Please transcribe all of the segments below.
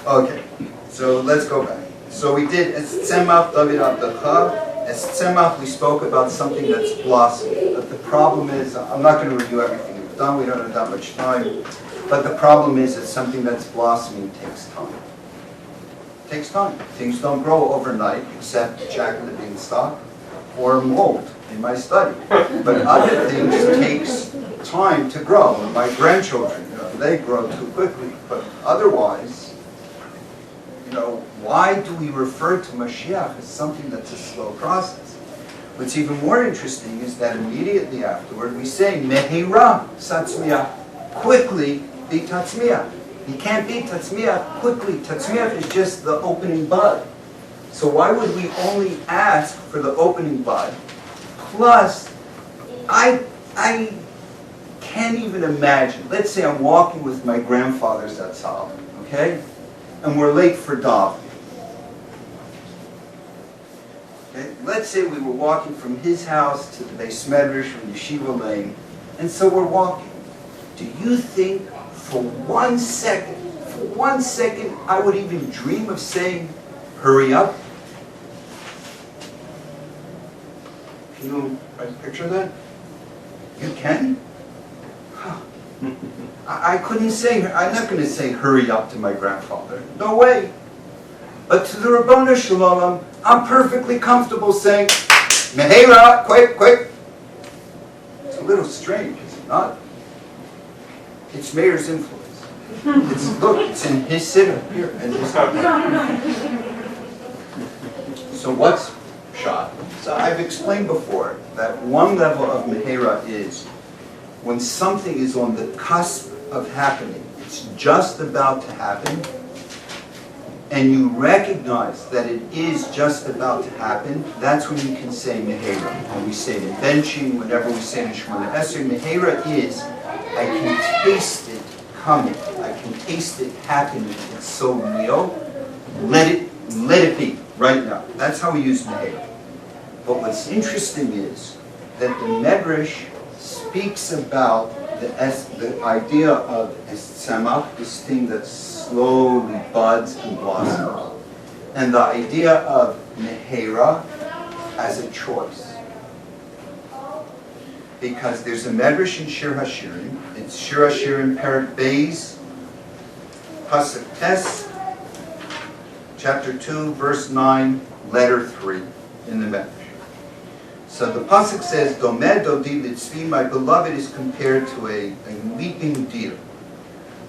Okay, so let's go back. So we did Tzemach David Abdacha. As Tzemach, we spoke about something that's blossoming. But the problem is, I'm not going to review everything we've done. We don't have that much time. But the problem is that something that's blossoming takes time. It takes time. Things don't grow overnight, except Jack of the Beanstalk or mold in my study. But other things takes time to grow. And my grandchildren, they grow too quickly. But otherwise, why do we refer to Mashiach as something that's a slow process? What's even more interesting is that immediately afterward we say, Mehira Tatzmiach, quickly be Tatzmiach. You can't be Tatzmiach quickly. Tatzmiach is just the opening bud. So why would we only ask for the opening bud? Plus, I can't even imagine. Let's say I'm walking with my grandfather's Zatzal, okay? And we're late for davening. Okay? Let's say we were walking from his house to the Beis Medrash from Yeshiva Lane, and so we're walking. Do you think for 1 second, I would even dream of saying, hurry up? Can you picture that? You can? Huh. I couldn't say, I'm not going to say hurry up to my grandfather. No way. But to the Rabbanu Shalom, I'm perfectly comfortable saying, Mehera, quick. It's a little strange, is it not? It's Meir's influence. It's in his sitter here. So what's shot? So I've explained before that one level of Mehera is when something is on the cusp of happening, it's just about to happen, and you recognize that it is just about to happen, that's when you can say Mehera. When we say it in benching, whenever we say it in Shemoneh Esrei, Mehera is, I can taste it coming. I can taste it happening. It's so real. Let it be right now. That's how we use Mehera. But what's interesting is that the Medrash speaks about the idea of Tzemach, this thing that slowly buds and blossoms, and the idea of Mehera as a choice. Because there's a Medrash in Shir HaShirim, it's Shir HaShirim, Perek Beis, Pasuk Tes, chapter 2, verse 9, letter 3, in the Medrash. So the pasuk says, Domed Dodi Litzvi, my beloved is compared to a leaping deer.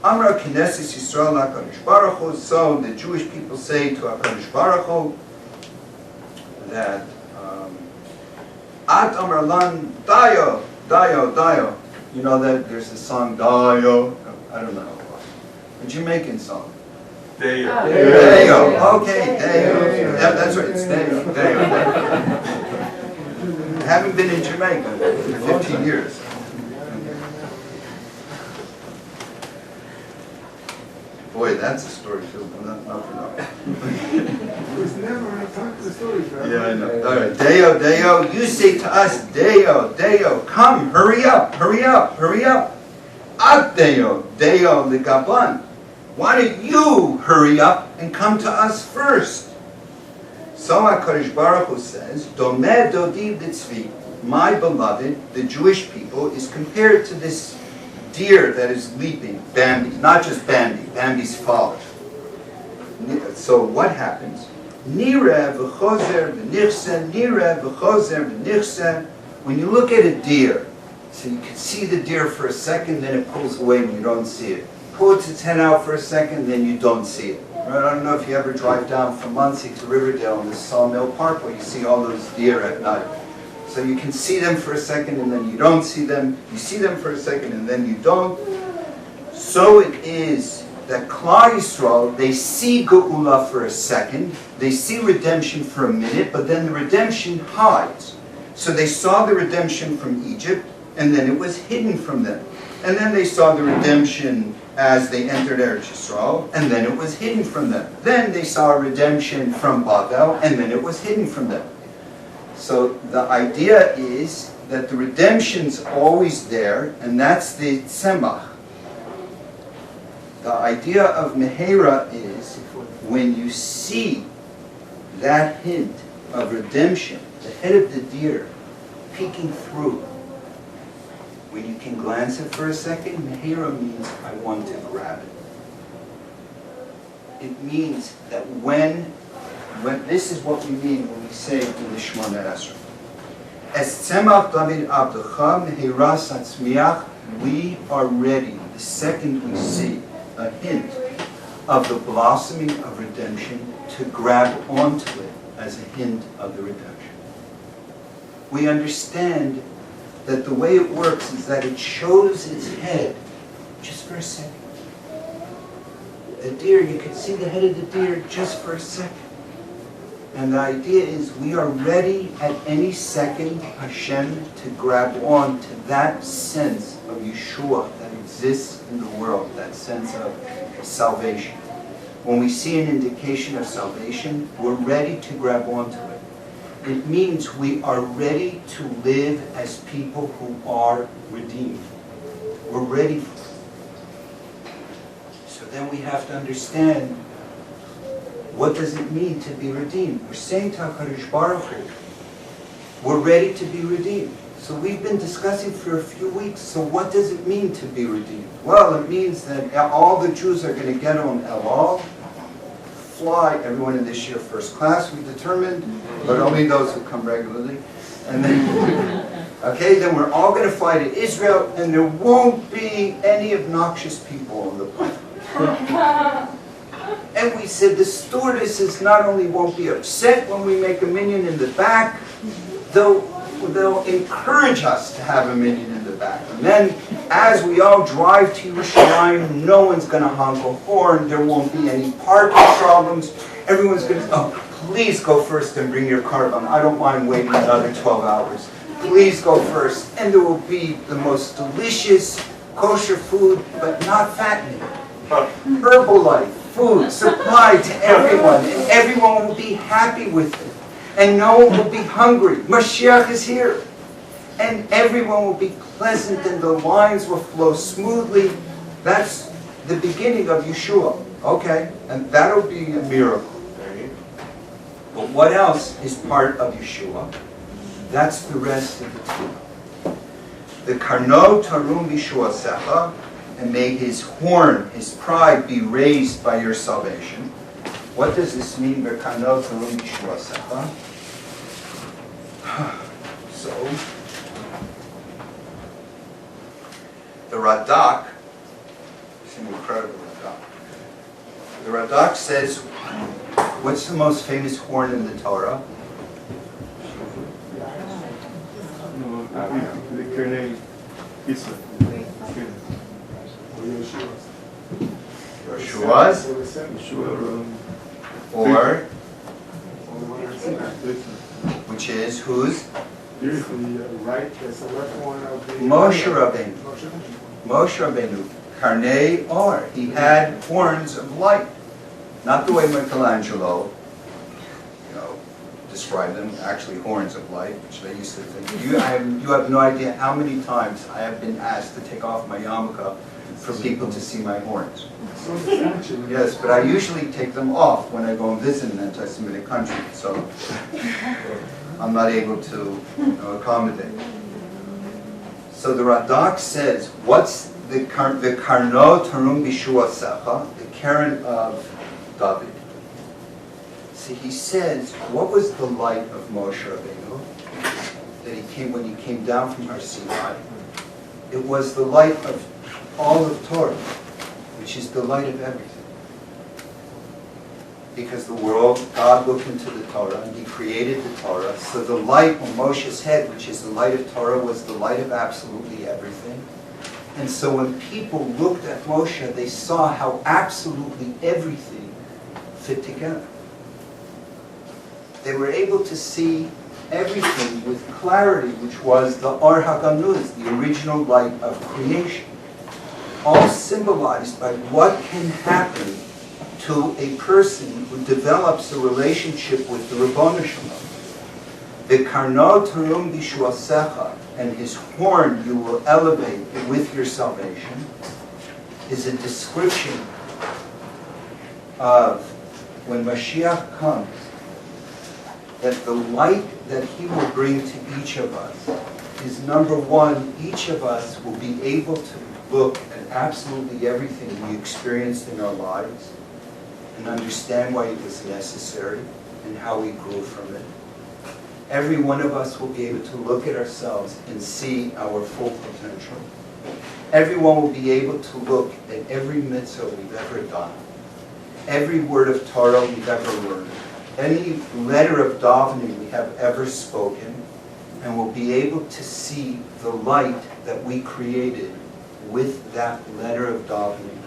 Amra Knesset Yisrael HaKadosh Baruch Hu, so the Jewish people say to HaKadosh Baruch Hu that At Amar Lan Dayo, Dayo, Dayo. You know that there's a song Dayo, I don't know, a Jamaican song. Dayo. Dayo, okay, Dayo. Yeah, that's right, it's Dayo, Dayo. I haven't been in Jamaica for 15 years. Boy, that's a story too. Not for now. It's never enough time for the stories, right? Yeah, I know. All right, Deo, Deo, you say to us, Deo, Deo, come, hurry up. At Deo, Deo Ligaban. Why don't you hurry up and come to us first? So HaKadosh Baruch Hu says, Domed Dodi Litzvi, my beloved, the Jewish people, is compared to this deer that is leaping, Bambi, not just Bambi, Bambi's father. So what happens? Nireh v'chozer v'nichse, nireh v'chozer v'nichse. When you look at a deer, so you can see the deer for a second, then it pulls away and you don't see it. Puts its head out for a second, then you don't see it. Right? I don't know if you ever drive down from Muncie to Riverdale in the Sawmill Park where you see all those deer at night. So you can see them for a second and then you don't see them. You see them for a second and then you don't. So it is that Klal Yisrael, they see Geula for a second, they see redemption for a minute, but then the redemption hides. So they saw the redemption from Egypt, and then it was hidden from them. And then they saw the redemption as they entered Eretz Yisrael, and then it was hidden from them. Then they saw redemption from Babel, and then it was hidden from them. So the idea is that the redemption's always there, and that's the Tzemach. The idea of Mehera is, if when you see that hint of redemption, the head of the deer peeking through, when you can glance it for a second, Mehira means I want to grab it. It means that when this is what we mean when we say in the Shemoneh Esrei. As Tzemach David Abdecha Mehira Satzmiach, we are ready the second we see a hint of the blossoming of redemption to grab onto it as a hint of the redemption. We understand that the way it works is that it shows its head just for a second. The deer, you can see the head of the deer just for a second. And the idea is we are ready at any second, Hashem, to grab on to that sense of Yeshua that exists in the world, that sense of salvation. When we see an indication of salvation, we're ready to grab onto it. It means we are ready to live as people who are redeemed. We're ready for it. So then we have to understand, what does it mean to be redeemed? We're saying to HaKadosh Baruch Hu, we're ready to be redeemed. So we've been discussing for a few weeks, so what does it mean to be redeemed? Well, it means that all the Jews are going to get on El Al, fly, everyone in this year first class, we determined, but only those who come regularly. And then, okay, then we're all going to fly to Israel, and there won't be any obnoxious people on the plane. And we said the stewardesses not only won't be upset when we make a minyan in the back, they'll encourage us to have a minyan in the back. And then, as we all drive to Yerushalayim, no one's going to honk a horn. There won't be any parking problems. Everyone's going to, oh, please go first and bring your carbon. I don't mind waiting another 12 hours. Please go first. And there will be the most delicious kosher food, but not fattening. Herbalife food supplied to everyone, and everyone will be happy with it. And no one will be hungry. Mashiach is here. And everyone will be pleasant and the lines will flow smoothly. That's the beginning of Yeshua. Okay, and that'll be a miracle. But what else is part of Yeshua? That's the rest of the tefillah. The karno tarum Yeshua secha, and may his horn, his pride be raised by your salvation. What does this mean? The karno tarum Yeshua secha. So, the Radak, it's an incredible Radak. The Radak says, what's the most famous horn in the Torah? The Kernei Pizza. Yeshua's? Or? Which is whose? Right, that's the left one of the... Moshe Rabbeinu. Moshe Rabbeinu. Karnei Or. He had horns of light. Not the way Michelangelo, described them, actually horns of light, which they used to think. You have no idea how many times I have been asked to take off my yarmulke for people to see my horns. Yes, but I usually take them off when I go and visit an anti-Semitic country, so I'm not able to accommodate. So the Radak says, what's the karno tarum bishua secha, the Karen of David? See, he says, what was the light of Moshe Rabbeinu that when he came down from Har Sinai? It was the light of all of Torah, which is the light of everything. Because the world, God looked into the Torah and he created the Torah. So the light on Moshe's head, which is the light of Torah, was the light of absolutely everything. And so when people looked at Moshe, they saw how absolutely everything fit together. They were able to see everything with clarity, which was the Or HaGanuz, the original light of creation. All symbolized by what can happen to a person who develops a relationship with the Ribono Shel Olam. The karno tarum b'shuasecha, and his horn you will elevate with your salvation, is a description of when Mashiach comes, that the light that he will bring to each of us is, number one, each of us will be able to look at absolutely everything we experienced in our lives and understand why it was necessary and how we grew from it. Every one of us will be able to look at ourselves and see our full potential. Everyone will be able to look at every mitzvah we've ever done, every word of Torah we've ever learned, any letter of davening we have ever spoken, and will be able to see the light that we created with that letter of davening,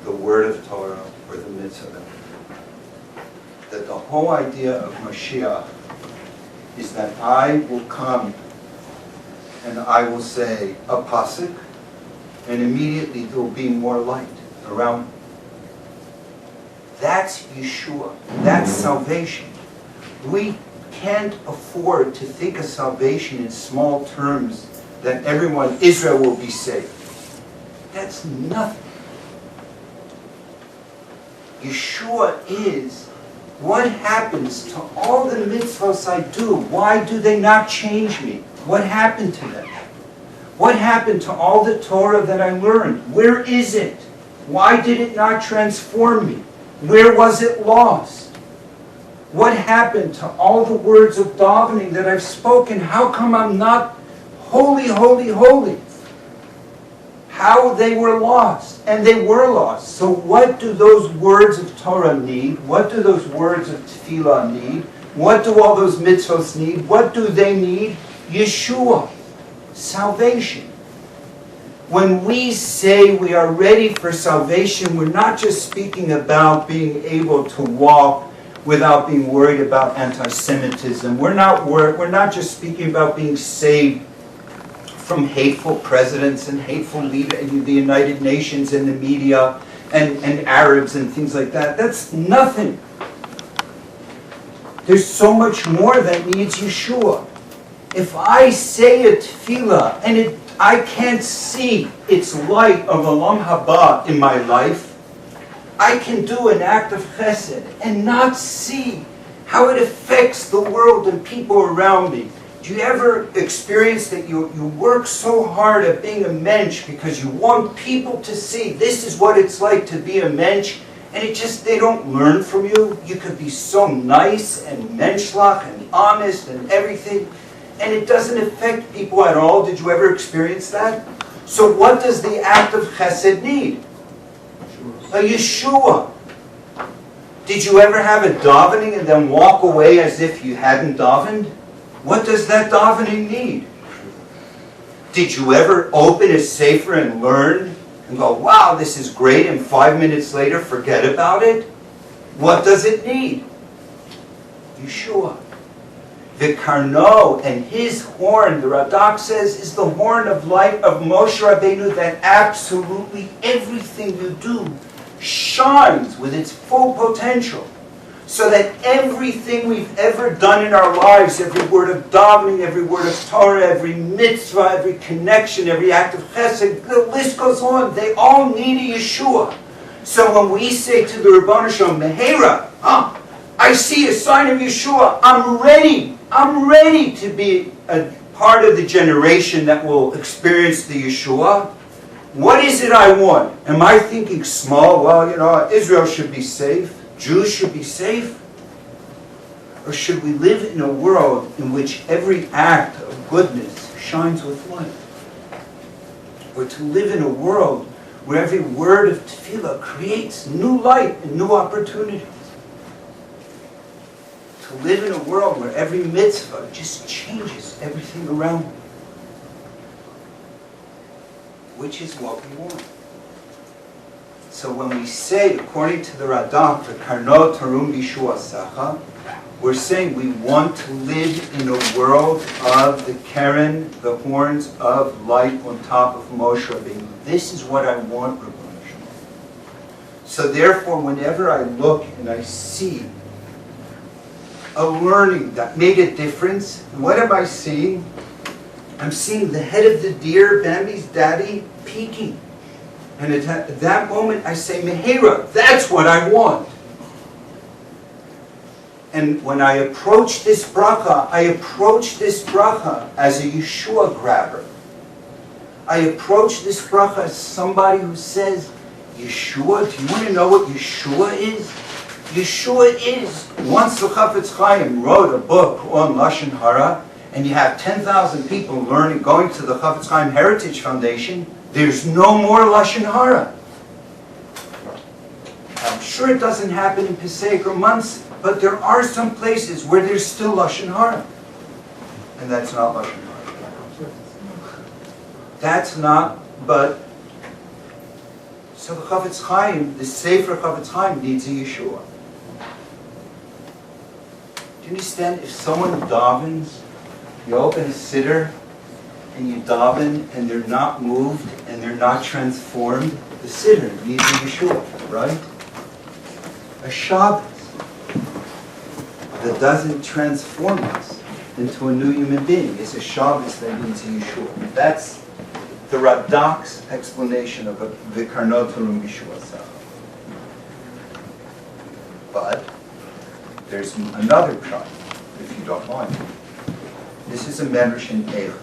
the word of Torah, or the mitzvah. That the whole idea of Mashiach is that I will come and I will say a pasuk, and immediately there will be more light around me. That's Yeshua. That's salvation. We can't afford to think of salvation in small terms, that everyone, Israel will be saved. That's nothing. Yeshua is what happens to all the mitzvahs I do. Why do they not change me? What happened to them? What happened to all the Torah that I learned? Where is it? Why did it not transform me? Where was it lost? What happened to all the words of davening that I've spoken? How come I'm not holy, holy, holy? How they were lost. And they were lost. So what do those words of Torah need? What do those words of tefillah need? What do all those mitzvahs need? What do they need? Yeshua. Salvation. When we say we are ready for salvation, we're not just speaking about being able to walk without being worried about anti-Semitism. We're not just speaking about being saved from hateful presidents and hateful leaders, the United Nations and the media and Arabs and things like that. That's nothing. There's so much more that needs Yeshua. If I say a tefillah and I can't see its light of Olam Haba in my life, I can do an act of chesed and not see how it affects the world and people around me. Do you ever experience that you work so hard at being a mensch because you want people to see this is what it's like to be a mensch, and they don't learn from you? You could be so nice and menschlach and honest and everything, and it doesn't affect people at all. Did you ever experience that? So what does the act of chesed need? A Yeshua. Did you ever have a davening and then walk away as if you hadn't davened? What does that davening need? Did you ever open a sefer and learn and go, wow, this is great, and 5 minutes later forget about it? What does it need? Yeshua. The Karno and his horn, the Radak says, is the horn of light of Moshe Rabbeinu, that absolutely everything you do shines with its full potential. So that everything we've ever done in our lives, every word of davening, every word of Torah, every mitzvah, every connection, every act of chesed, the list goes on. They all need a Yeshua. So when we say to the Rebbeinu Shalom, Mehera, I see a sign of Yeshua, I'm ready to be a part of the generation that will experience the Yeshua. What is it I want? Am I thinking small? Well, Israel should be safe. Jews should be safe? Or should we live in a world in which every act of goodness shines with light? Or to live in a world where every word of tefillah creates new light and new opportunities? To live in a world where every mitzvah just changes everything around me? Which is what we want. So when we say, according to the Radak, the Karno Tarum Bishua Sacha, we're saying we want to live in a world of the Keren, the horns of light on top of Moshe Rabbeinu. This is what I want, Rabbi Shalom. So therefore, whenever I look and I see a learning that made a difference, what am I seeing? I'm seeing the head of the deer, Bambi's daddy, peeking. And at that moment I say, Mehera, that's what I want. And when I approach this bracha as a Yeshua grabber. I approach this bracha as somebody who says, Yeshua, do you want to know what Yeshua is? Yeshua is, once the Chafetz Chaim wrote a book on Lashon Hara, and you have 10,000 people learning, going to the Chafetz Chaim Heritage Foundation, there's no more Lashon Hara. I'm sure it doesn't happen in Pesach or Muncie, but there are some places where there's still Lashon Hara. And that's not Lashon Hara. That's not, but, so the Chafetz Chaim, the Sefer Chafetz Chaim needs a Yeshua. Do you understand? If someone davens, you open a siddur, and you daven, and they're not moved, and they're not transformed, the siddur needs a Yeshua, right? A Shabbos that doesn't transform us into a new human being is a Shabbos that needs a Yeshua. That's the Radak's explanation of V'karnotarum Yeshua Sach. But there's another problem, if you don't mind. This is a medrash in Eicha.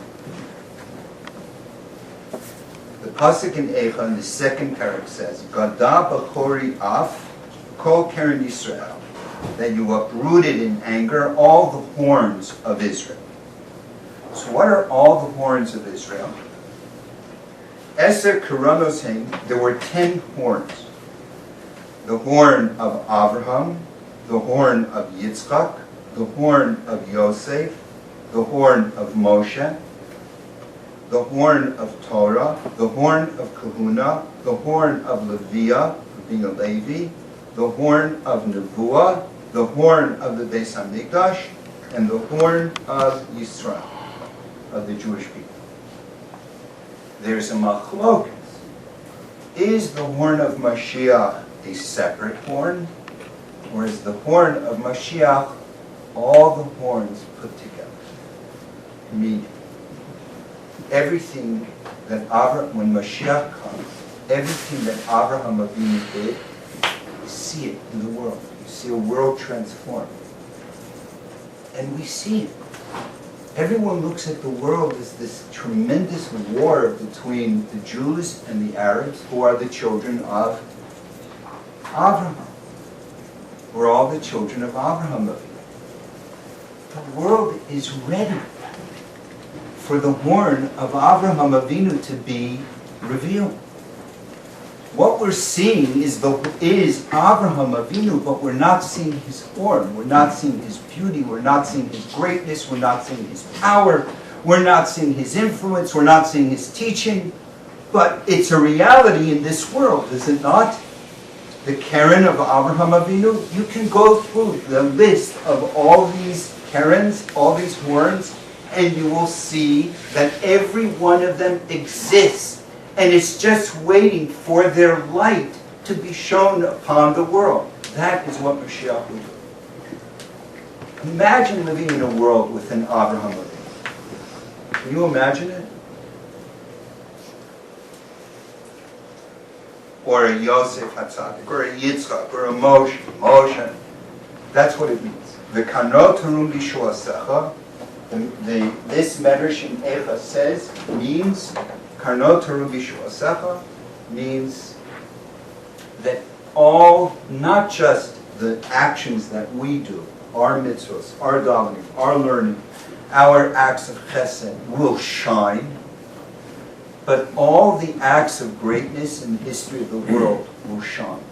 The pasuk in Eicha in the second parak says, "Gada b'chori af kol keren Yisrael," that you uprooted in anger all the horns of Israel. So what are all the horns of Israel? Eser Keranos Hein, there were 10 horns. The horn of Abraham, the horn of Yitzchak, the horn of Yosef, the horn of Moshe, the horn of Torah, the horn of Kahuna, the horn of Leviah, being a Levi, the horn of Nevuah, the horn of the Beis HaMikdash, and the horn of Yisrael, of the Jewish people. There's a machlokas. Is the horn of Mashiach a separate horn, or is the horn of Mashiach all the horns put together? Meaning, everything that when Mashiach comes, everything that Abraham Avinu did, you see it in the world. You see a world transformed. And we see it. Everyone looks at the world as this tremendous war between the Jews and the Arabs, who are the children of Abraham. We're all the children of Abraham. The world is ready for the horn of Abraham Avinu to be revealed. What we're seeing is Abraham Avinu, but we're not seeing his horn. We're not seeing his beauty. We're not seeing his greatness. We're not seeing his power. We're not seeing his influence. We're not seeing his teaching. But it's a reality in this world, is it not? The Keren of Abraham Avinu, you can go through the list of all these Kerens, all these horns, and you will see that every one of them exists. And it's just waiting for their light to be shown upon the world. That is what Mashiach will do. Imagine living in a world with an Abraham Avinu. Can you imagine it? Or a Yosef HaTzadik, or a Yitzchak, or a Moshe. That's what it means. V'karnotarum b'shuasecha. This medrash in Eicha says, means Karnotarum b'shuasecha, means that all, not just the actions that we do, our mitzvahs, our davening, our learning, our acts of chesed will shine, but all the acts of greatness in the history of the world will shine.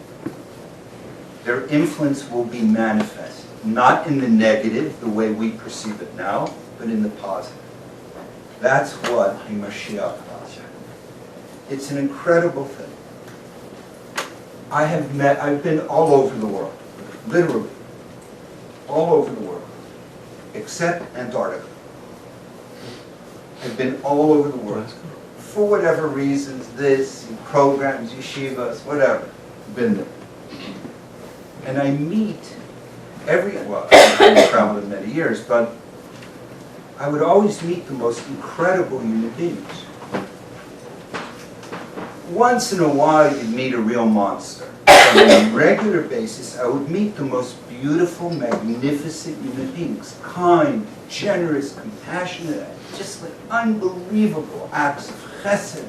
Their influence will be manifest, not in the negative, the way we perceive it now, but in the positive. That's what the Mashiach does. It's an incredible thing. I've been all over the world, literally, all over the world, except Antarctica. I've been all over the world. For whatever reasons, programs, yeshivas, whatever, I've been there. And I meet I haven't traveled in many years, but I would always meet the most incredible human beings. Once in a while, you'd meet a real monster. on a regular basis, I would meet the most beautiful, magnificent human beings. Kind, generous, compassionate, just like unbelievable acts of chesed.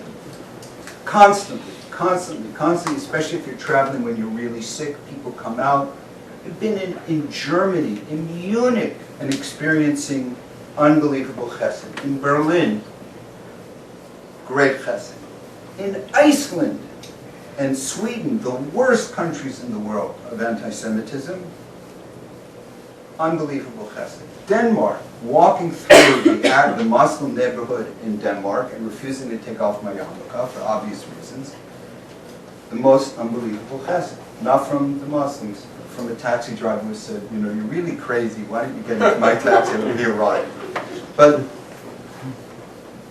Constantly, especially if you're traveling when you're really sick, people come out. I've been in Germany, in Munich, and experiencing unbelievable chesed. In Berlin, great chesed. In Iceland and Sweden, the worst countries in the world of anti-Semitism, unbelievable chesed. Denmark, walking through the Muslim neighborhood in Denmark and refusing to take off my yarmulke for obvious reasons, the most unbelievable chesed. Not from the Muslims, from a taxi driver who said, you know, you're really crazy, why don't you get into my taxi and give me a ride? But,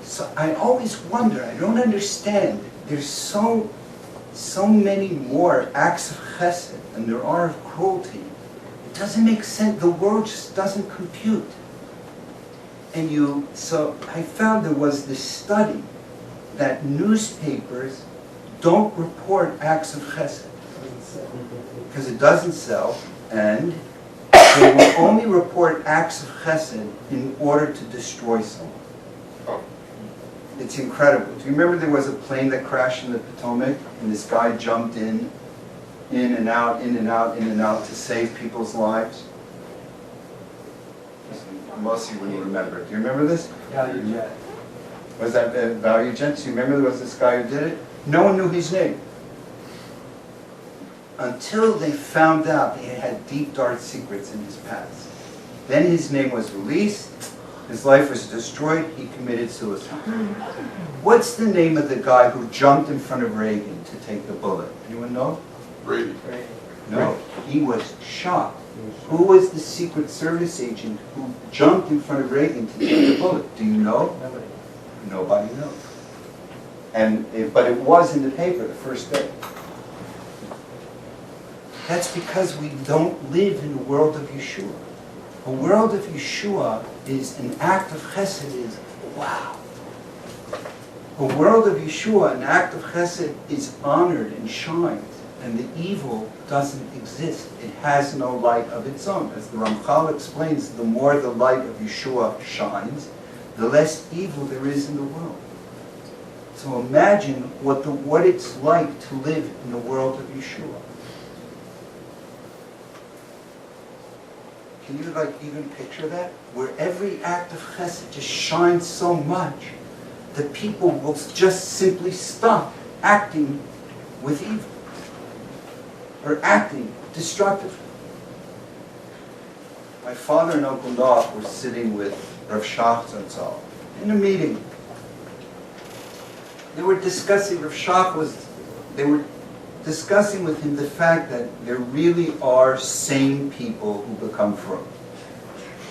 so I always wonder, I don't understand, there's so many more acts of chesed than there are of cruelty. It doesn't make sense, the world just doesn't compute. And so I found there was this study that newspapers don't report acts of chesed because it doesn't sell, and they will only report acts of chesed in order to destroy someone. It's incredible. Do you remember there was a plane that crashed in the Potomac, and this guy jumped in and out, in and out, in and out to save people's lives? Most of you wouldn't remember. Do you remember this? Value jet. Was that Value Jet? Do you remember there was this guy who did it? No one knew his name. Until they found out that he had deep, dark secrets in his past. Then his name was released, his life was destroyed, he committed suicide. What's the name of the guy who jumped in front of Reagan to take the bullet? Anyone know? Brady. No, he was shot. Who was the Secret Service agent who jumped in front of Reagan to take the bullet? Do you know? Nobody knows. But it was in the paper the first day. That's because we don't live in a world of Yeshua. A world of Yeshua is an act of chesed is wow. A world of Yeshua, an act of chesed is honored and shines, and the evil doesn't exist. It has no light of its own. As the Ramchal explains, the more the light of Yeshua shines, the less evil there is in the world. So imagine what it's like to live in the world of Yeshua. Can you even picture that? Where every act of chesed just shines so much that people will just simply stop acting with evil or acting destructively. My father and Uncle Noach were sitting with Rav Shach Zatzal in a meeting. They were discussing, they were discussing with him the fact that there really are sane people who become frum.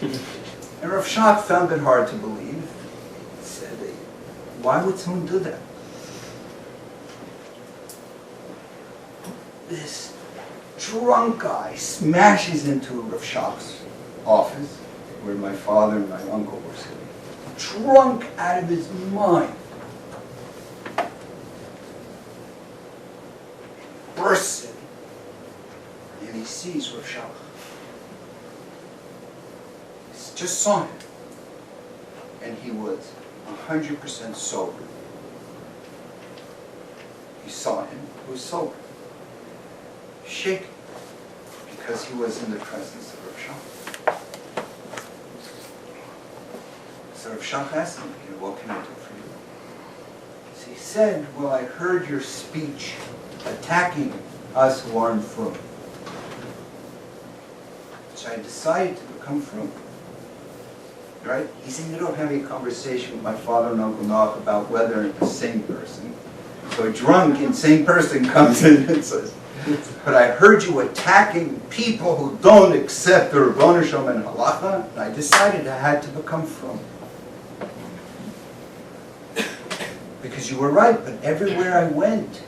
And Rav Shach found it hard to believe. He said, why would someone do that? This drunk guy smashes into Rav Shach's office, where my father and my uncle were sitting. Drunk out of his mind. Bursts in, and he sees Rav Shach. He just saw him, and he was 100% sober. He saw him, he was sober, shaken, because he was in the presence of Rav Shach. So Rav Shach asked him, what can I do for you? So he said, well, I heard your speech attacking us who aren't frum. So I decided to become frum. Right? He's in the middle of having a conversation with my father and Uncle Noach about whether a sane person. So a drunk, insane person comes in and says, but I heard you attacking people who don't accept the Rabbanu Shalom and Halacha, and I decided I had to become frum. Because you were right, but everywhere I went,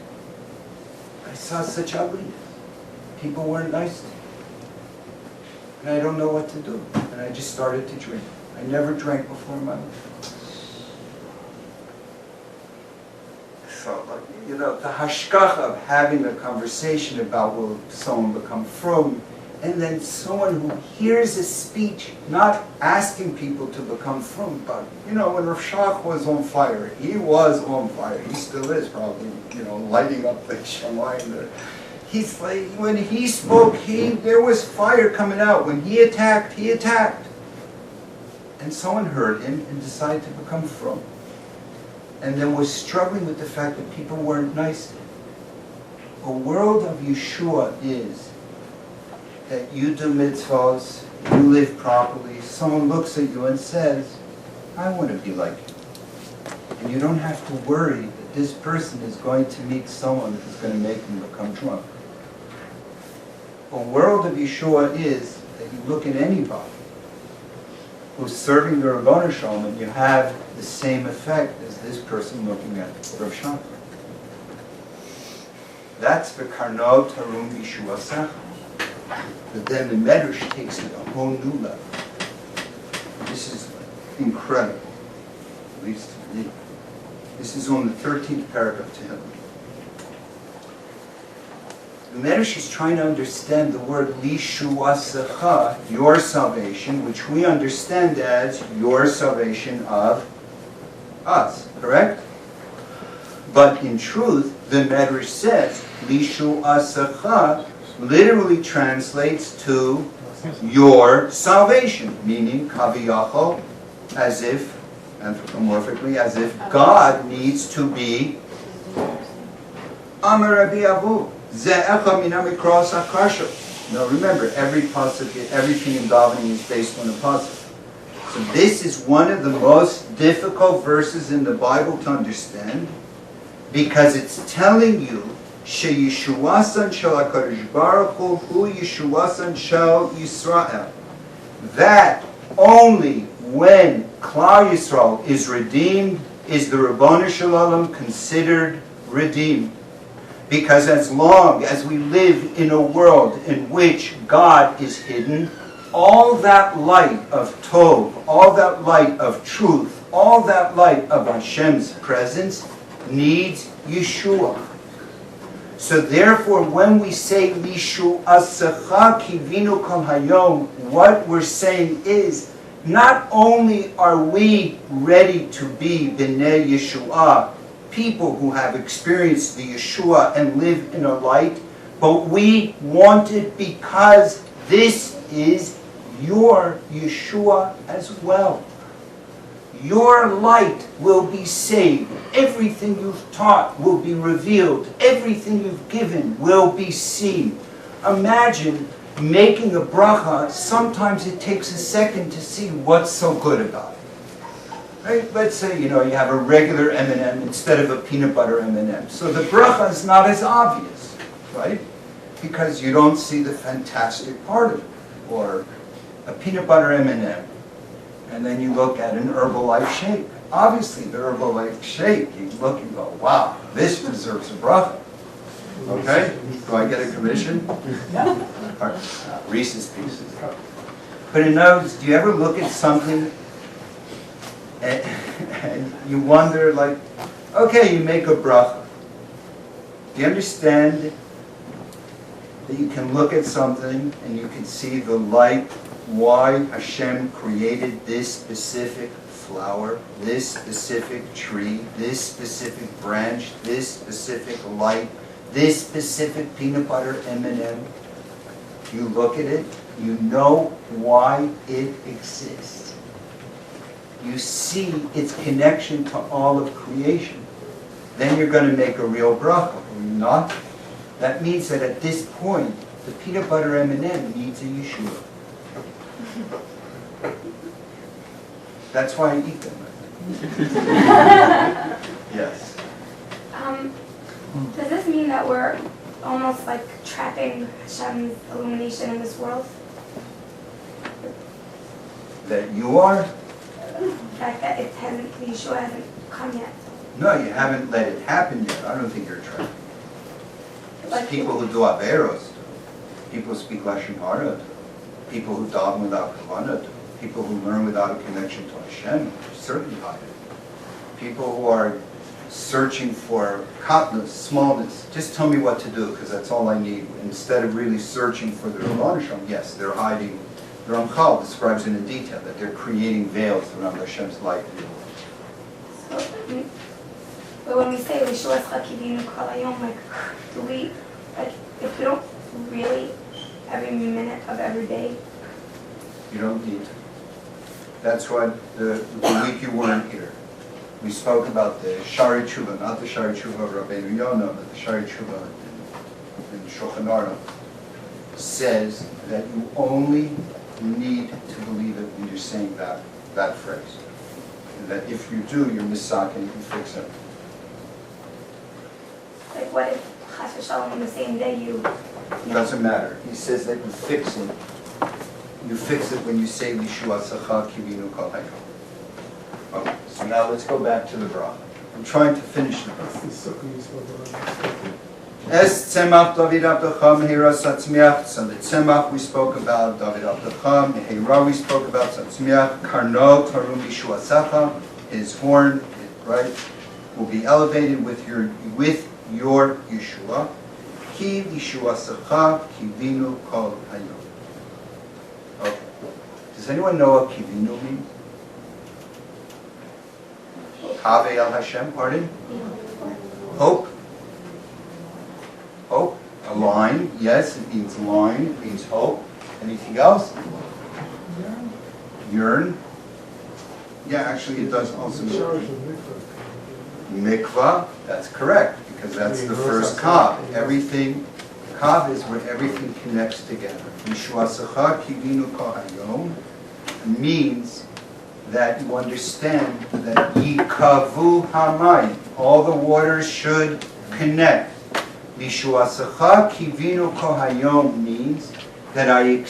I saw such ugliness. People weren't nice to me. And I don't know what to do. And I just started to drink. I never drank before in my life. So, the hashkacha of having a conversation about will someone become frum, and then someone who hears a speech, not asking people to become frum, but when Rav Shach was on fire, he was on fire. He still is probably, lighting up the Shemoneh. He's like, when he spoke, there was fire coming out. When he attacked, he attacked. And someone heard him and decided to become frum. And then was struggling with the fact that people weren't nice to him. A world of Yeshua is that you do mitzvahs, you live properly, someone looks at you and says, I want to be like you. And you don't have to worry that this person is going to meet someone who's going to make him become drunk. A world of Yeshua is that you look at anybody who's serving the Rabbanu Shalom and you have the same effect as this person looking at Rav Shach. That's the Karnot Harum Yeshua Sach. But then the Medrash takes it a whole new level. This is incredible, at least to me. This is on the 13th paragraph to him. The Medrash is trying to understand the word Lishuasecha, your salvation, which we understand as your salvation of us, correct? But in truth, the Medrash says Lishuasecha literally translates to your salvation, meaning kaviyachol, as if, anthropomorphically, as if God needs to be Amar Rabbi Avu. Now remember, every pasuk, everything in davening is based on a pasuk. So this is one of the most difficult verses in the Bible to understand, because it's telling you Sheyeshuasan shel HaKadosh Baruch Hu hu Yeshuasan shel Yisrael. That only when Klal Yisrael is redeemed is the Rabbanu Shalom considered redeemed. Because as long as we live in a world in which God is hidden, all that light of Tov, all that light of truth, all that light of Hashem's presence needs Yeshua. So therefore, when we say Lishuasecha kivinu kol hayom, what we're saying is, not only are we ready to be B'nei Yeshua, people who have experienced the Yeshua and live in a light, but we want it because this is your Yeshua as well. Your light will be saved. Everything you've taught will be revealed. Everything you've given will be seen. Imagine making a bracha. Sometimes it takes a second to see what's so good about it. Right? Let's say, you have a regular M&M instead of a peanut butter M&M. So the bracha is not as obvious, right? Because you don't see the fantastic part of it. Or a peanut butter M&M. And then you look at an Herbalife shake. Obviously, the Herbalife shake, you look and go, wow, this deserves a bracha. Okay? Do I get a commission? No. Reese's Pieces. But in other words, do you ever look at something and you wonder, like, okay, you make a bracha. Do you understand that you can look at something and you can see the light, why Hashem created this specific flower, this specific tree, this specific branch, this specific light, this specific peanut butter M&M? You look at it, you know why it exists. You see its connection to all of creation. Then you're going to make a real bracha, or not. That means that at this point, the peanut butter M&M needs a Yeshua. That's why I eat them, I think. Yes. Does this mean that we're almost like trapping Hashem's illumination in this world? That you are? The fact that Yeshua hasn't come yet. No, you haven't let it happen yet. I don't think you're trapping. Like People who do averos do. People who speak lashon hara do. People who daven without kavanah do. People who learn without a connection to Hashem certainly hide it. People who are searching for katnus, smallness. Just tell me what to do, because that's all I need. Instead of really searching for the Rabbanu Shalom, yes, they're hiding. The Ramchal describes in detail that they're creating veils around Hashem's light. So, but when we say Lishuas Chakivinu Kol Hayom, like, do we, like, if we don't really, every minute of every day? You don't need to. That's what the week you weren't here. We spoke about the Shari Tshuva, not the Shari Tshuva of Rabbeinu Yonah, but the Shari Tshuva in Shulchan Aruch says that you only need to believe it when you're saying that phrase. And that if you do, you're misak and you can fix it. Like, what if Chas v'Shalom on the same day you Doesn't matter. He says that you fix it. You fix it when you say Lishua Sacha Kivinu Kol Hayom. Okay, so now let's go back to the Bracha. I'm trying to finish the Bracha. Es Tzemach David Abdecha Mehira Tzemach. So the Tzemach we spoke about, David Abdecha. Mehira we spoke about, Tzemach. Karno Tarum Lishua Sacha. His horn, right, will be elevated with your Yeshua. Ki Lishua Sacha Kivinu Kol Hayom. Okay. Does anyone know what Kivinu means? Kaveh El Hashem, pardon? Hope. Hope. A line. Yes, it means line. It means hope. Anything else? Yearn. Yeah, actually it does also mean mikvah. That's correct, because that's the first kav. Everything, kav is where everything connects together. Mishuasacha kivinu kol hayom means that you understand that yikavu hamayim, all the waters should connect. Mishuasacha kivinu kol hayom means that I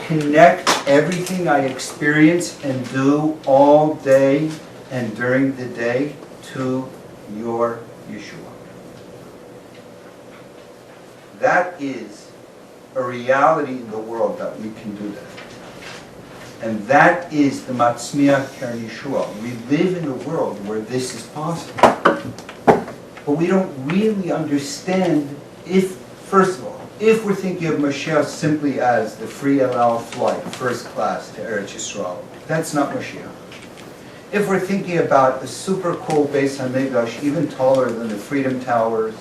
connect everything I experience and do all day and during the day to your Yeshua. That is a reality in the world that we can do that. And that is the Matzmiach Keren Yeshua. We live in a world where this is possible. But we don't really understand first of all, if we're thinking of Mashiach simply as the free El Al flight, first class to Eretz Yisrael, that's not Mashiach. If we're thinking about a super cool Beis HaMikdash, even taller than the Freedom Towers,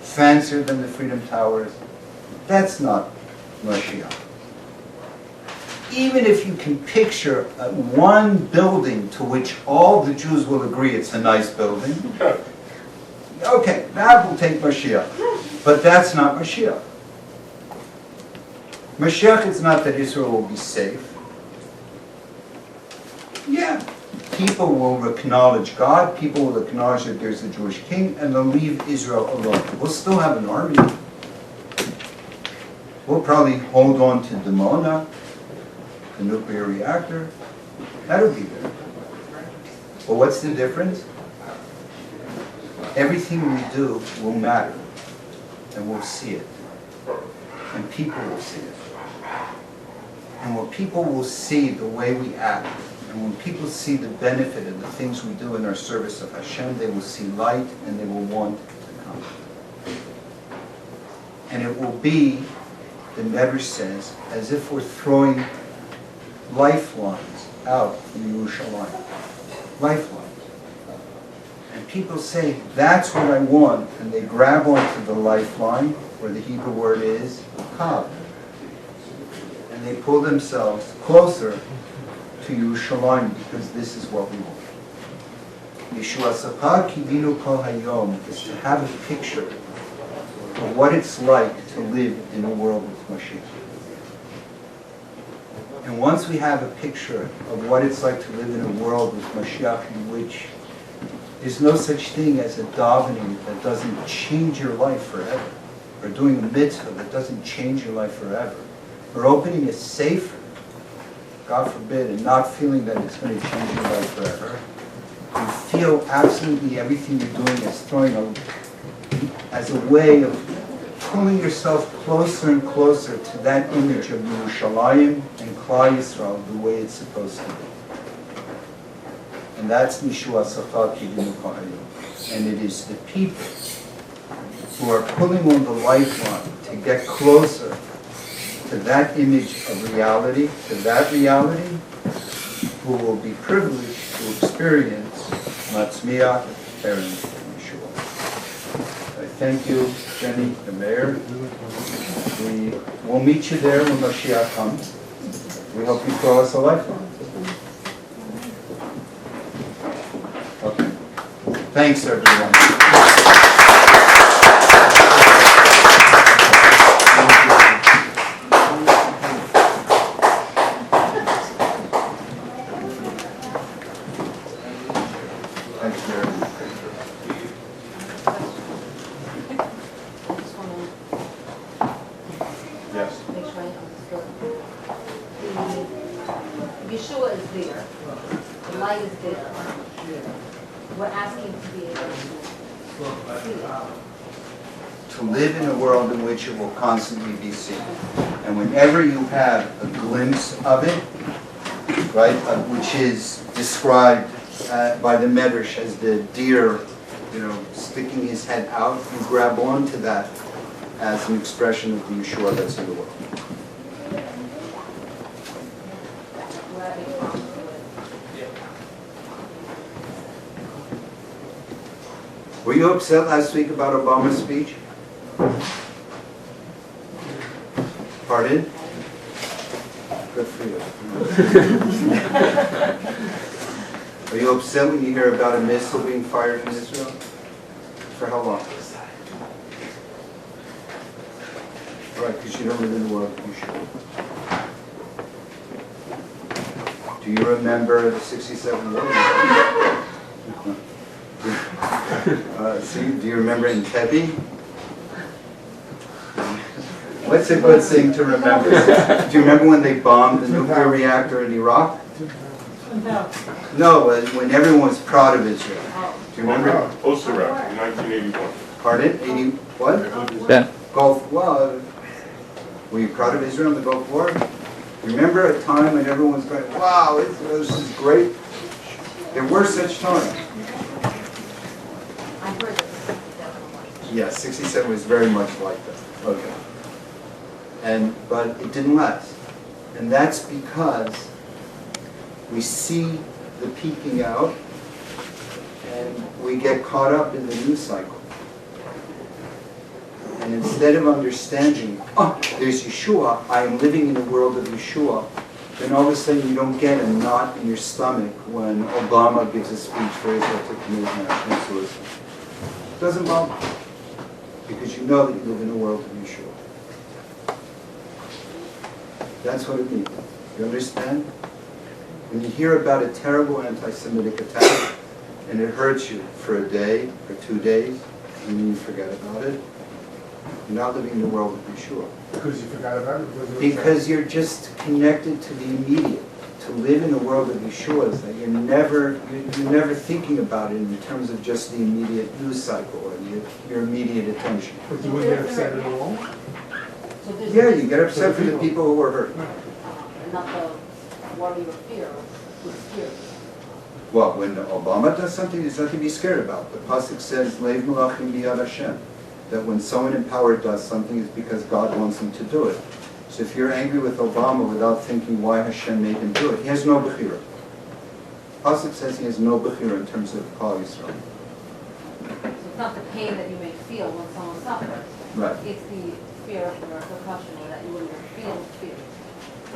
fancier than the Freedom Towers, that's not Mashiach. Even if you can picture one building to which all the Jews will agree it's a nice building, okay, that will take Mashiach. But that's not Mashiach. Mashiach is not that Israel will be safe. Yeah, people will acknowledge God, people will acknowledge that there's a Jewish king, and they'll leave Israel alone. We'll still have an army. We'll probably hold on to Dimona, the nuclear reactor. That'll be there. But what's the difference? Everything we do will matter, and we'll see it. And people will see it. And when people will see the way we act, and when people see the benefit of the things we do in our service of Hashem, they will see light and they will want to come. And it will be, the Medrash says, as if we're throwing lifelines out from Yerushalayim. Lifelines. And people say, that's what I want, and they grab onto the lifeline, where the Hebrew word is kav. And they pull themselves closer to Yerushalayim because this is what we want. Yeshua Sacha Kivinu Kol Hayom is to have a picture of what it's like to live in a world with Mashiach. And once we have a picture of what it's like to live in a world with Mashiach in which there's no such thing as a davening that doesn't change your life forever, or doing a mitzvah that doesn't change your life forever, or opening a sefer, God forbid, and not feeling that it's going to change your life forever. You feel absolutely everything you're doing as a way of pulling yourself closer and closer to that image of Yerushalayim and Klal Yisrael the way it's supposed to be. And that's Yeshua Safat Kivinu Ka'ayim. And it is the people who are pulling on the lifeline to get closer to that image of reality, to that reality, who will be privileged to experience Matzmiach and Yeshua. I thank you, Jenny, the mayor. We will meet you there when Mashiach comes. We hope you throw us a lifeline. Okay. Thanks, everyone. Thanks, Jerry. Yes. Make sure I understood. Yeshua is there. The light is there. We're asking to be able to see it. To live in a world in which it will constantly be seen. And whenever you have a glimpse of it, right, which is described by the Medrash as the deer, sticking his head out, you grab onto that as an expression of the Yeshua that's in the world. We're having problems with it. Were you upset last week about Obama's speech? Pardon? Good for you. Are you upset when you hear about a missile being fired in Israel? For how long? Right, because you don't live in the world you should. Do you remember the 67 war? Do you remember Entebbe? What's a good thing to remember? Do you remember when they bombed the nuclear reactor in Iraq? No, when everyone was proud of Israel. Do you remember? Post-Iraq in 1981. Pardon? 80 what? Yeah. Gulf, well, were you proud of Israel in the Gulf War? Remember a time when everyone was going, wow, this is great? There were such times. I heard it. Yeah, 67 was very much like that. Okay. But it didn't last. And that's because we see the peaking out and we get caught up in the news cycle. And instead of understanding, oh, there's Yeshua, I am living in the world of Yeshua, then all of a sudden you don't get a knot in your stomach when Obama gives a speech for Israel to commit national suicide. It doesn't bother you, because you know that you live in the world of Yeshua. That's what it means. You understand? When you hear about a terrible anti-Semitic attack, and it hurts you for a day or 2 days, and then you forget about it, you're not living in the world of Yeshua. Because you forgot about it? Because you're just connected to the immediate. To live in the world of Yeshua is that you're never thinking about it in terms of just the immediate news cycle or your immediate attention. But you wouldn't get upset at all? So there's Yeah, you get upset for the people who were hurt. not the worry or fear, with fear. Well, when Obama does something, there's nothing to be scared about. The pasuk says, "Leiv melachim biyad Hashem," that when someone in power does something, it's because God wants them to do it. So if you're angry with Obama without thinking why Hashem made him do it, he has no bechira. Pasuk says he has no bechira in terms of Klal Yisrael. So it's not the pain that you may feel when someone suffers. Right. It's the fear of your repercussion, or that you will feel fear.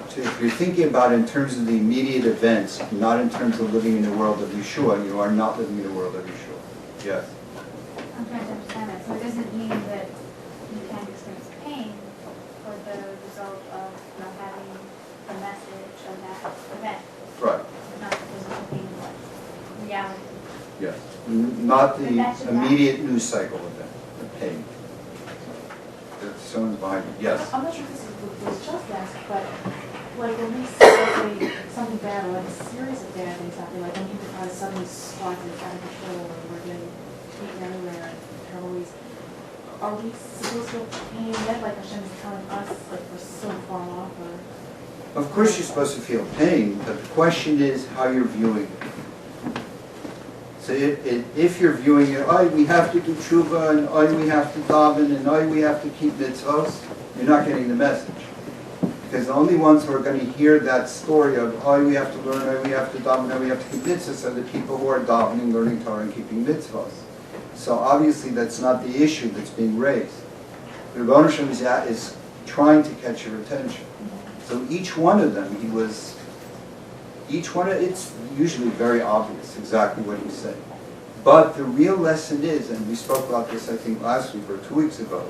So if you're thinking about it in terms of the immediate events, not in terms of living in the world of Yeshua, you are not living in the world of Yeshua. Yes. I'm trying to understand that. So it doesn't mean that you can't experience pain for the result of not having the message of that event. Right. Not the physical pain, but reality. Yes. Not But that should the immediate news cycle event, the pain. If someone's behind you. Yes. I'm not sure if this was just asked, but like when we see something bad or like a series of bad things happening, like when people try to suddenly spot it out of control or we're getting beaten everywhere in terrible ways, are we supposed to feel pain yet? Like Hashem is telling us like we're so far off or? Of course you're supposed to feel pain, but the question is how you're viewing it. So if you're viewing it, we have to do tshuva, and we have to daven, and we have to keep mitzvahs, you're not getting the message. Because the only ones who are going to hear that story of, we have to learn, we have to daven, we have to keep mitzvahs, are the people who are davening, learning Torah, and keeping mitzvahs. So obviously that's not the issue that's being raised. The Rebbeinu Shem is trying to catch your attention. So each one of them, it's usually very obvious exactly what he's saying. But the real lesson is, and we spoke about this I think last week or 2 weeks ago,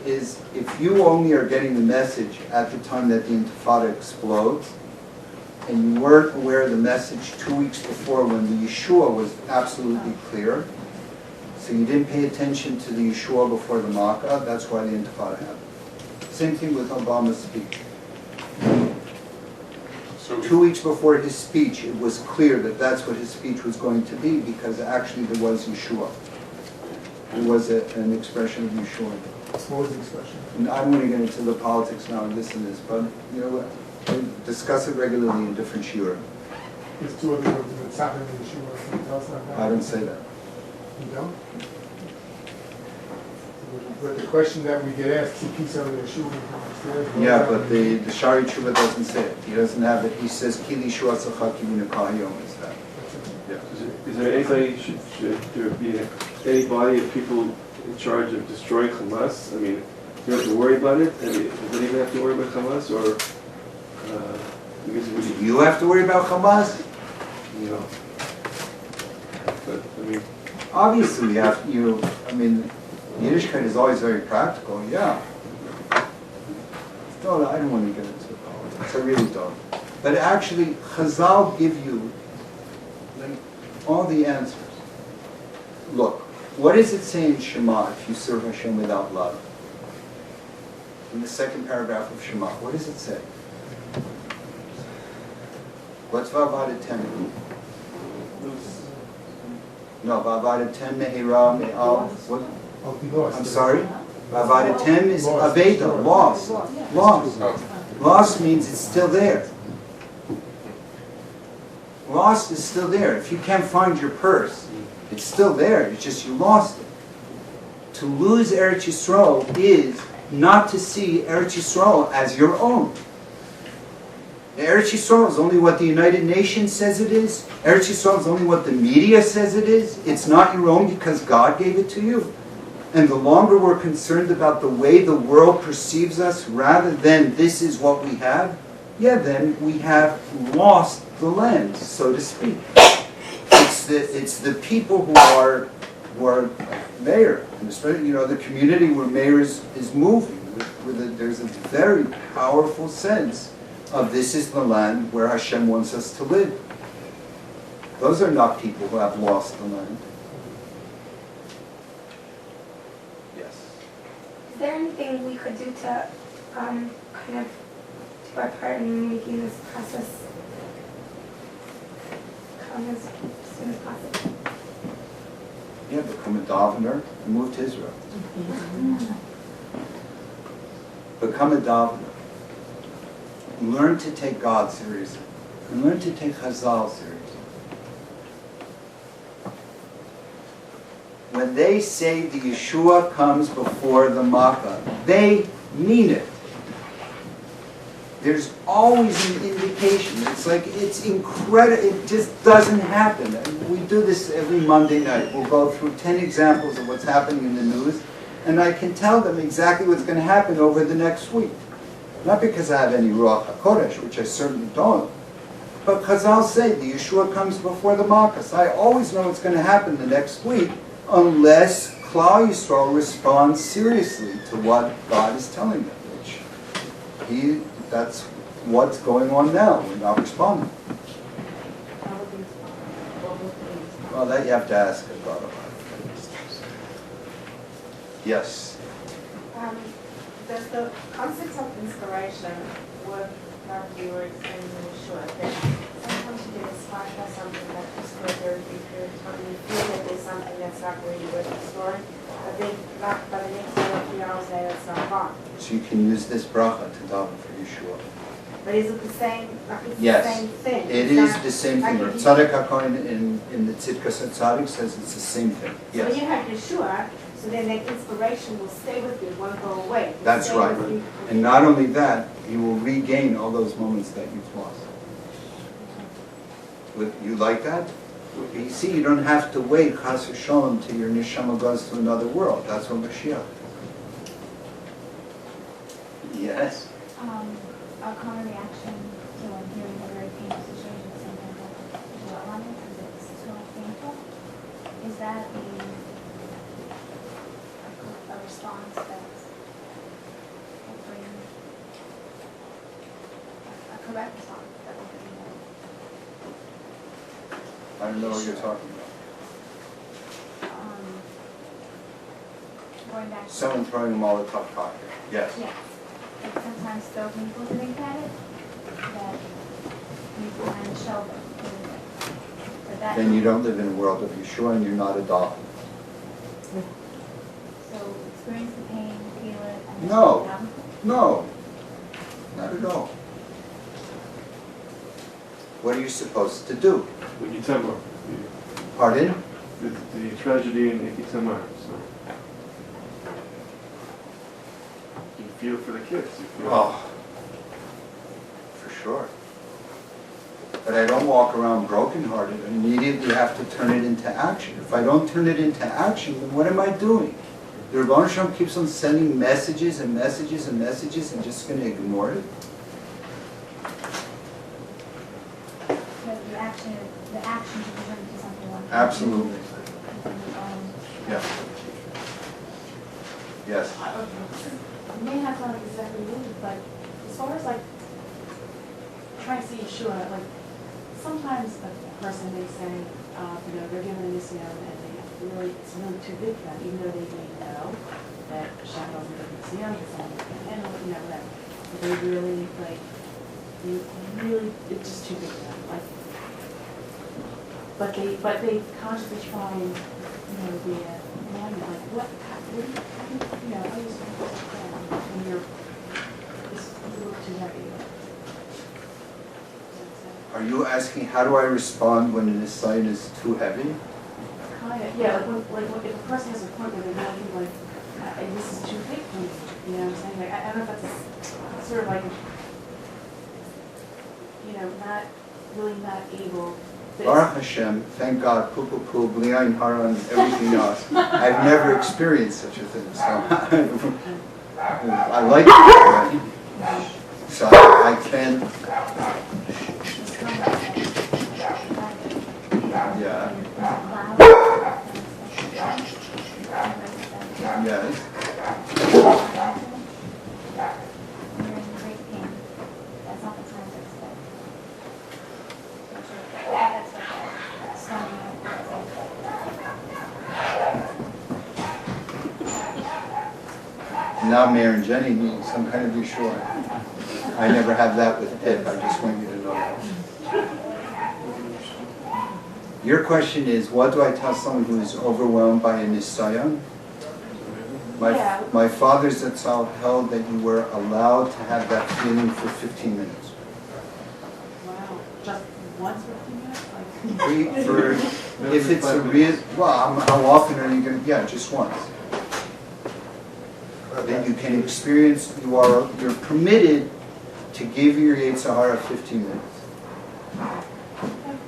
is if you only are getting the message at the time that the Intifada explodes, and you weren't aware of the message 2 weeks before when the Yeshua was absolutely clear, so you didn't pay attention to the Yeshua before the Makkah, that's why the Intifada happened. Same thing with Obama's speech. So 2 weeks before his speech, it was clear that that's what his speech was going to be, because actually there was Yeshua. There was an expression of Yeshua. What was the expression? And I don't want to get into the politics now and this and this, but we discuss it regularly in different shiurim. There's two other words that's happening in the Shemoneh. Can you tell us about that? I don't say that. You don't? But the question that we get asked, he keeps on the Shemoneh. Yeah, but the Shari Tshuva doesn't say it. He doesn't have it. He says, Kili Shua Tzachak Yivinu Kahayom is that. Yeah. Is there anybody, should there be any body of people in charge of destroying Hamas? I mean, you have to worry about it? I mean, does anyone have to worry about Hamas? Or, because we, You have to worry about Hamas? you know, but, I mean, Obviously, Yiddishkeit is always very practical, yeah. No, I don't want to get into politics, I really don't. But actually, Chazal give you all the answers. Look, what does it say in Shema if you serve Hashem without love? In the second paragraph of Shema, what does it say? What's Vavadetem? No, Vavadetem Mehira Me'al. What? Oh, he lost. I'm sorry? Vavadetem is Aveda, lost. Lost. Lost means it's still there. Lost is still there. If you can't find your purse, it's still there. It's just you lost it. To lose Eretz Yisrael is not to see Eretz Yisrael as your own. Eretz Yisrael is only what the United Nations says it is. Eretz Yisrael is only what the media says it is. It's not your own because God gave it to you. And the longer we're concerned about the way the world perceives us rather than this is what we have, then we have lost the lens, so to speak. It's the people who are mayor, and especially the community where mayor is moving. There's a very powerful sense of this is the land where Hashem wants us to live. Those are not people who have lost the land. Yes. Is there anything we could do to kind of do our part in making this process come as soon as possible? Yeah, become a davener and move to Israel. Become a davener. Learn to take God seriously. And learn to take Chazal seriously. When they say the Yeshua comes before the Makkah, they mean it. There's always an indication. It's incredible. It just doesn't happen. We do this every Monday night. We'll go through 10 examples of what's happening in the news, and I can tell them exactly what's going to happen over the next week. Not because I have any Ruach HaKodesh, which I certainly don't, but Chazal say the Yeshua comes before the Makkah. So I always know what's going to happen the next week, unless Klal Yisrael responds seriously to what God is telling them, which that's what's going on now. We're not responding. Well, that you have to ask God about. Yes. Does the concept of inspiration work like you were saying in the short that sometimes you get inspired by something that is for a very brief period of time and you feel that there's something that's not really worth exploring, but then like by the next 2 or 3 hours later it's not gone. So you can use this bracha to daven for Yeshua. But is it the same, like it's Yes. the same thing? It It's is not- the same like thing. if you- Tzaddik HaKohen in the Tzidkas HaTzadik says it's the same thing. So when you Yes, have Yeshua, so then that inspiration will stay with you, it won't go away. It will that's stay right. with you. And not only that, you will regain all those moments that you've lost. You like that? You see, you don't have to wait, chas v'sholom, till your neshama goes to another world. That's what Mashiach is. Yes? A common reaction to when hearing a very painful situation, sometimes I dwell on it because it's so painful. Is that a response that's hopefully a correct response that will bring I don't know what you're talking about. going back to Someone throwing a Molotov cocktail. Yes. yeah. It's sometimes so painful to think about it that you kind of shelter. But that Then you don't live in a world of Yeshua and you're not a doll. so experience the pain, feel it, and then No. move on. No, not at all. What are you supposed to do? When you Tzemach, Pardon? the tragedy in Tzemach, so. You feel for the kids, you feel. Oh, for sure. But I don't walk around brokenhearted. I immediately have to turn it into action. If I don't turn it into action, then what am I doing? The Rebbeinu Shalom keeps on sending messages and messages and messages and just going to ignore it? But the action should be turned into something one. Absolutely. Yeah. Yes. It may not sound like exactly me, but as far as like trying to see Yeshua, like sometimes a person may say, they're given a Nisyan and it's really too big for them, even though they may know that Hashem wasn't given a Nisyan for someone who can handle it, whatever. But they really, it's just too big for them. But they consciously try and, be a alignment, like how do you supposed to plan when you're, it's a little too heavy. Are you asking, how do I respond when an assignment is too heavy? Kind of, yeah, like if a person has a point where they want to be like, this is too big for me, you know what I'm saying? Like, I don't know if that's sort of like, not able. Baruch Hashem, thank God, poo poo poo, bli ayin hara, and everything else. I've never experienced such a thing, so I like it. So I can, yeah, yes. You're in great pain. That's not the time to expect. That's like starting Now Mayor and Jenny need some kind of reassurance. I never have that with Pip, I just want you to know that. Your question is, what do I tell someone who is overwhelmed by a nisayon? My father Zatzal held that you were allowed to have that feeling for 15 minutes. Wow, just once for 15 minutes? If it's a real, well, how often are you going to, yeah, just once. Then you can experience, you're permitted to give your Yetzer Hara 15 minutes.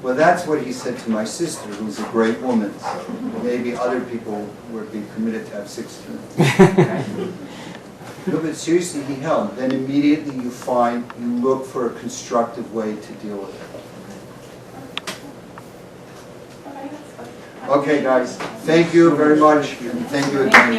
Well, that's what he said to my sister, who's a great woman, so maybe other people would be permitted to have 16. No, but seriously, he held. Then immediately you look for a constructive way to deal with it. Okay, guys, thank you very much, and thank you again.